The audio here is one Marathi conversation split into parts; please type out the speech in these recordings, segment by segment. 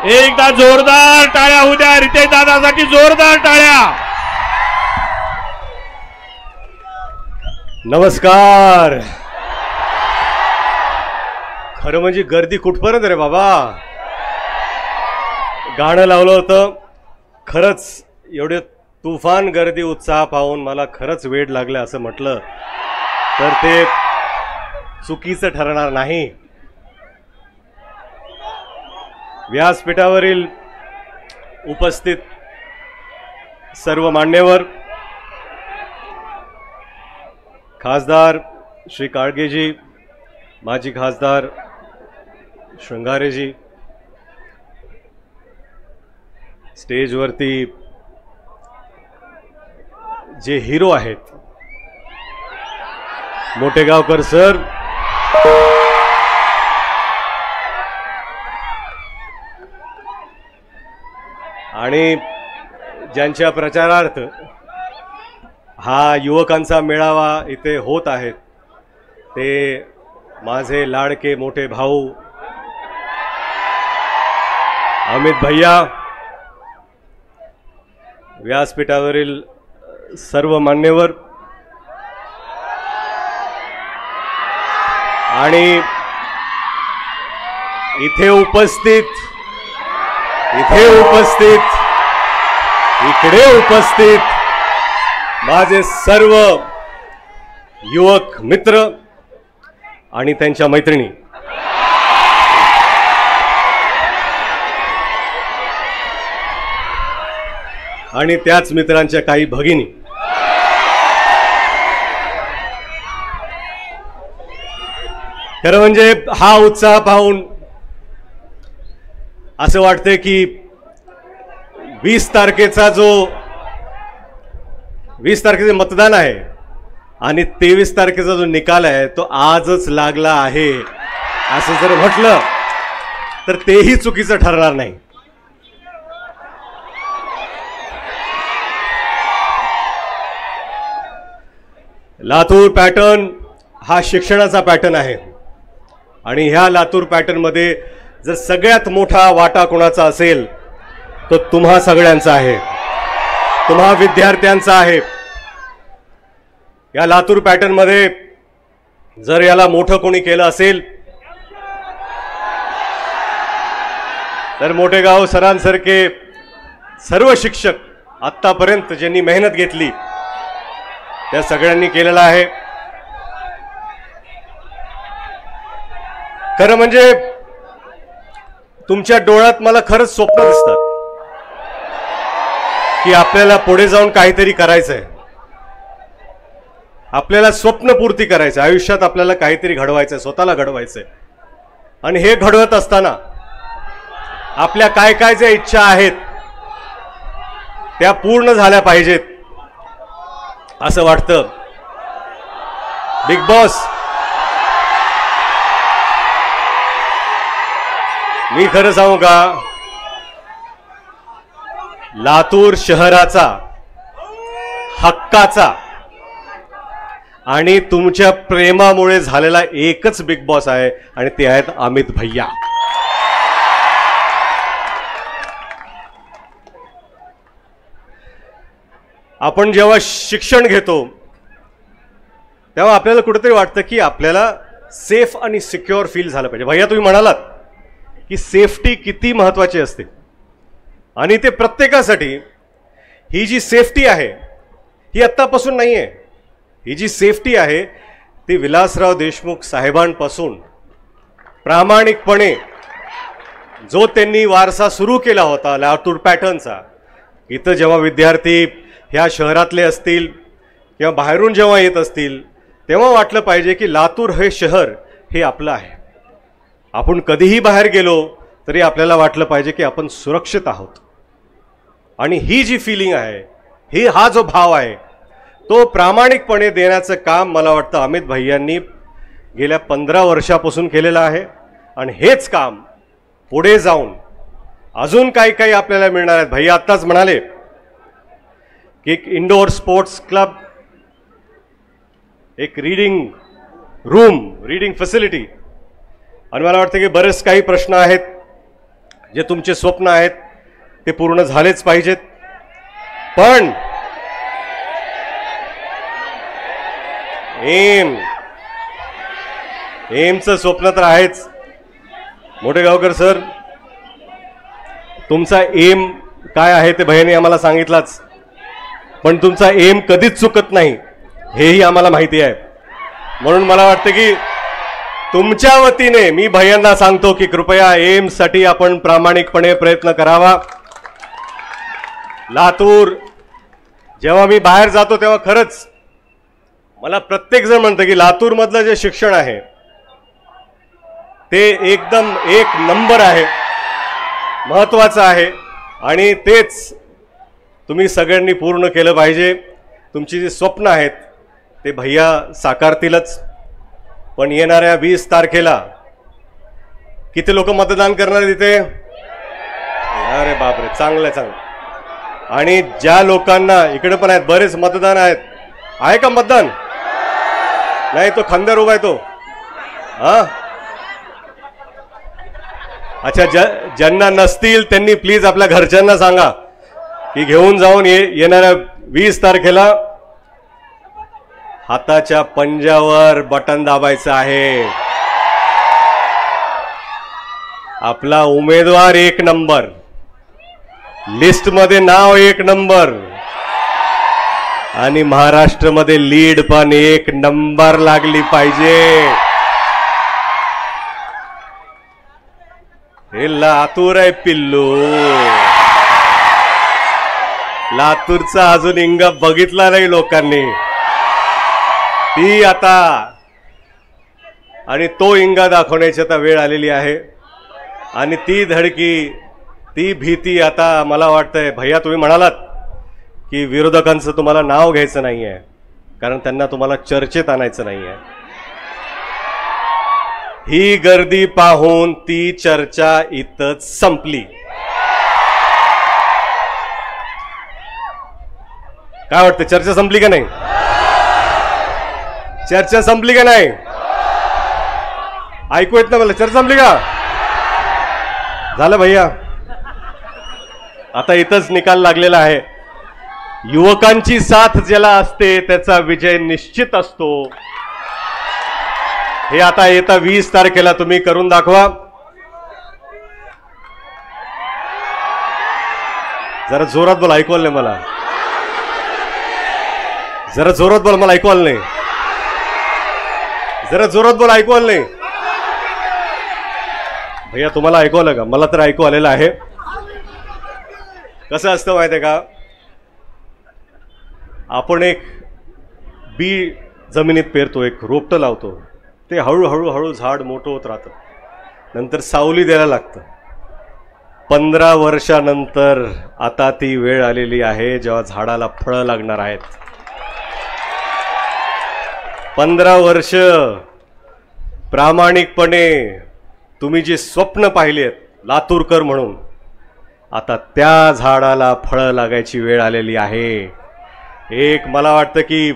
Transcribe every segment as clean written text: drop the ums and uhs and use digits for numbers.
एकदा जोरदार टाळ्या होऊ द्या रितेश दादासाठी, जोरदार टाळ्या. नमस्कार. खरं म्हणजे गर्दी कुठपर्यंत रे बाबा. गाणं लावलं होतं, खरंच एवढे तुफान गर्दी उत्साह पाहून मला खरंच वेड लागलं असं म्हटलं तर ते चुकीचं ठरणार नाही. व्यासपीठावरील उपस्थित सर्व मान्यवर, खासदार श्री काळगेजी, माजी खासदार श्रंगारेजी, स्टेजवरती जे हिरो आहेत, मोटेगावकर सर, आणि ज्यांच्या प्रचारार्थ हा युवकांचा मेळावा इथे होत आहेत ते माझे लाडके मोठे भाऊ अमित भैया, व्यासपीठावरील सर्व मान्यवर आणि इथे उपस्थित, इकडे उपस्थित माझे सर्व युवक मित्र आणि त्यांच्या मैत्रिणी, आणि त्याच मित्रांच्या काही भगिनी, खरं म्हणजे हा उत्साह पाहून असं वाटतंय की 20 तारखेचं मतदान आहे आणि 23 तारखेचा जो निकाल आहे तो आजच लागला आहे असं जर म्हटलं तर तेही चुकीचं ठरणार नाही. लातूर पॅटर्न हा शिक्षणाचा पॅटर्न आहे आणि ह्या लातूर पॅटर्न मध्ये जर सगळ्यात मोठा वाटा कोणाचा असेल तो तुम्हा सगळ्यांचा आहे, तुम्हा विद्यार्थ्यांचा आहे. या लातूर पॅटर्न मध्ये जर याला मोठं कोणी केलं असेल तर मोठेगाव सरांसारखे सर्व शिक्षक आतापर्यंत ज्यांनी मेहनत घेतली त्या सगळ्यांनी केलेला आहे. खरं म्हणजे तुमच्या डोळ्यात मला खरंच स्वप्न दिसतात की आपल्याला पुढे जाऊन काहीतरी करायचंय, आपल्याला स्वप्नपूर्ती करायचं, आयुष्यात आपल्याला काहीतरी घडवायचंय, स्वतःला घडवायचंय. आणि हे घडवत असताना आपल्या काय काय ज्या इच्छा आहेत त्या पूर्ण झाल्या पाहिजेत असं वाटतं. बिग बॉस, मी खरं सांगू का, लातूर शहराचा हक्काचा आणि तुमच्या प्रेमामुळे झालेला एकच बिग बॉस आहे आणि ते आहेत अमित भैया. आपण जेव्हा शिक्षण घेतो तेव्हा आपल्याला कुठेतरी वाटतं की आपल्याला सेफ आणि सिक्युअर फील झालं पाहिजे. भैया तुम्ही म्हणालात की सेफ्टी किती महत्त्वाची असते आणि ते प्रत्येकासाठी. ही जी सेफ्टी आहे ही आत्तापासून नाही आहे, ही जी सेफ्टी आहे ती विलासराव देशमुख साहेबांपासून प्रामाणिकपणे जो त्यांनी वारसा सुरू केला होता लातूर पॅटर्नचा. इथं जेव्हा विद्यार्थी ह्या शहरातले असतील किंवा बाहेरून जेव्हा येत असतील तेव्हा वाटलं पाहिजे की लातूर हे शहर हे आपलं आहे. आपण कधीही बाहेर गेलो तरी आपल्याला वाटलं पाहिजे की आपण सुरक्षित आहोत. आणि ही जी फिलिंग आहे, हा जो भाव आहे तो प्रामाणिकपणे देण्याचं काम मला वाटतं अमित भैयांनी गेल्या 15 वर्षापासून केलेलं आहे. आणि हेच काम पुढे जाऊन अजून काही काही आपल्याला मिळणार आहेत. भैया आत्ताच म्हणाले की एक इंडोर स्पोर्ट्स क्लब, एक रीडिंग रूम, रीडिंग फॅसिलिटी, आणि मला वाटतं की बरेच काही प्रश्न आहेत जे तुमचे स्वप्न आहेत ते पूर्ण झालेच पाहिजेत, पण एमचं स्वप्न तर आहेच. मोठेगावकर सर, तुमचा एम काय आहे ते भैयाने आम्हाला सांगितलाच, पण तुमचा एम कधीच चुकत नाही हेही आम्हाला माहिती आहे. म्हणून मला वाटतं की तुमच्या वतीने मी भैयांना सांगतो की कृपया एम साठी आपण प्रामाणिकपणे प्रयत्न करावा. लातूर, जेव्हा मी बाहेर जातो तेव्हा खरंच मला प्रत्येक जण म्हणतं की लातूर मधलं जे शिक्षण आहे ते एकदम एक नंबर आहे, महत्त्वाचं आहे, आणि तेच तुम्ही सगळ्यांनी पूर्ण केलं पाहिजे. तुमची जी स्वप्न आहेत ते भैया साकारतीलच, पण येणाऱ्या 20 तारखेला किती लोक मतदान करणार तिथे? अरे बापरे, चांगलं चांगलं. आणि ज्या लोकांना इकडे पण आहेत बरेच मतदान आहेत, आहे का मतदान? नाही, तो खंदर उभा आहे तो. हा अच्छा, ज्यांना नसतील त्यांनी प्लीज आपल्या घरच्यांना सांगा की घेऊन जाऊन येणाऱ्या 20 तारखेला हाताच्या पंजावर बटन दाबायचं आहे. आपला उमेदवार एक नंबर, लिस्ट मध्ये नाव एक नंबर, आणि महाराष्ट्रामध्ये लीड पण एक नंबर लागली पाहिजे. हे लातूर आहे पिल्लू. लातूरचा अजून इंगा बघितला नाही लोकांनी, ती आता, आणि तो इंगा दाखवण्याची आता वेळ आलेली आहे. आणि ती धडकी, ती भीती आता मला वाटतंय. भैया, तुम्ही म्हणालात की विरोधकांचं तुम्हाला नाव घ्यायचं नाहीये कारण त्यांना तुम्हाला चर्चेत आणायचं नाहीये. ही गर्दी पाहून ती चर्चा इथंच संपली. काय वाटतं, चर्चा संपली का नाही? चर्चा संपली का नाही? ऐकू येत ना मला? चर्चा संपली का? झालं भैया, आता इथंच निकाल लागलेला आहे. युवकांची साथ ज्याला असते त्याचा विजय निश्चित असतो. हे आता येता 20 तारखेला तुम्ही करून दाखवा. जरा जोरात बोला, ऐकू आलं नाही मला. जरा जोरात बोला, मला ऐकू आलं नाही. जरा जोरात बोला, ऐकू आलं नाही. भैया, तुम्हाला ऐकू आलं का? मला तर ऐकू आलेलं आहे. कसं असतं माहिती आहे का, आपण एक बी जमिनीत पेरतो, एक रोपटं लावतो, ते हळूहळू हळू झाड मोठं होत राहतं, नंतर सावली द्यायला लागतं. 15 वर्षानंतर आता ती वेळ आलेली आहे जेव्हा झाडाला फळं लागणार आहेत. 15 वर्ष प्रामाणिकपणे तुम्ही जी स्वप्न पाहिली आहेत लातूरकर म्हणून, आता त्या झाडाला फळं लागायची वेळ आलेली आहे. एक मला वाटतं की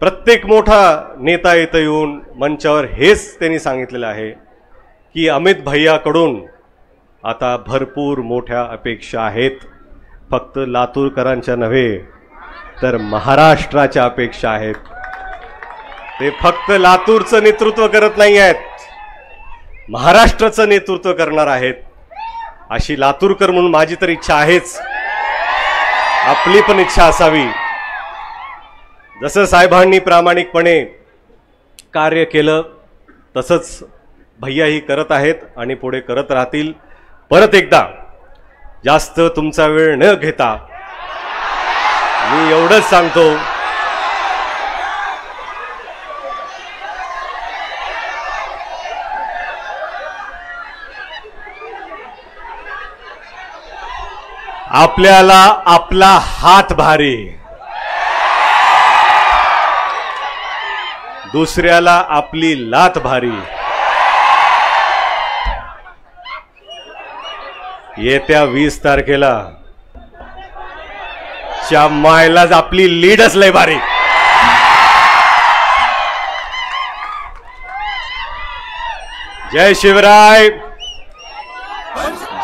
प्रत्येक मोठा नेता इथं येऊन मंचावर हेच त्यांनी सांगितलेलं आहे की अमित भैयाकडून आता भरपूर मोठ्या अपेक्षा आहेत. फक्त लातूरकरांच्या नव्हे तर महाराष्ट्राच्या अपेक्षा आहेत. ते फक्त लातूरचं नेतृत्व करत नाही आहेत, महाराष्ट्राचं नेतृत्व करणार आहेत. अशी लातूरकर म्हणून माझी तर इच्छा आहेच, आपली पण इच्छा असावी. जसं साहेबांनी प्रामाणिकपणे कार्य केलं तसंच भैयाही करत आहेत आणि पुढे करत राहतील. परत एकदा जास्त तुमचा वेळ न घेता मी एवढंच सांगतो, आपल्याला आपला हात भारी, दुसऱ्याला आपली लात भारी. येत्या 20 तारखेला च्या मायलाच आपली लीडच लय भारी. जय शिवराय,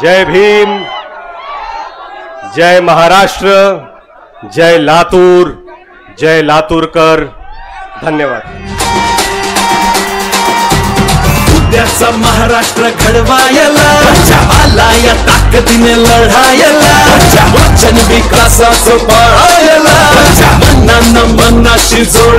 जय भीम, जय महाराष्ट्र, जय लातूर, जय लातूरकर. धन्यवाद. उद्याचा महाराष्ट्र घडवायला आला या ताकदीने लढायला, वचन विकासाचं पाळायला, मनानं मनाशी जोड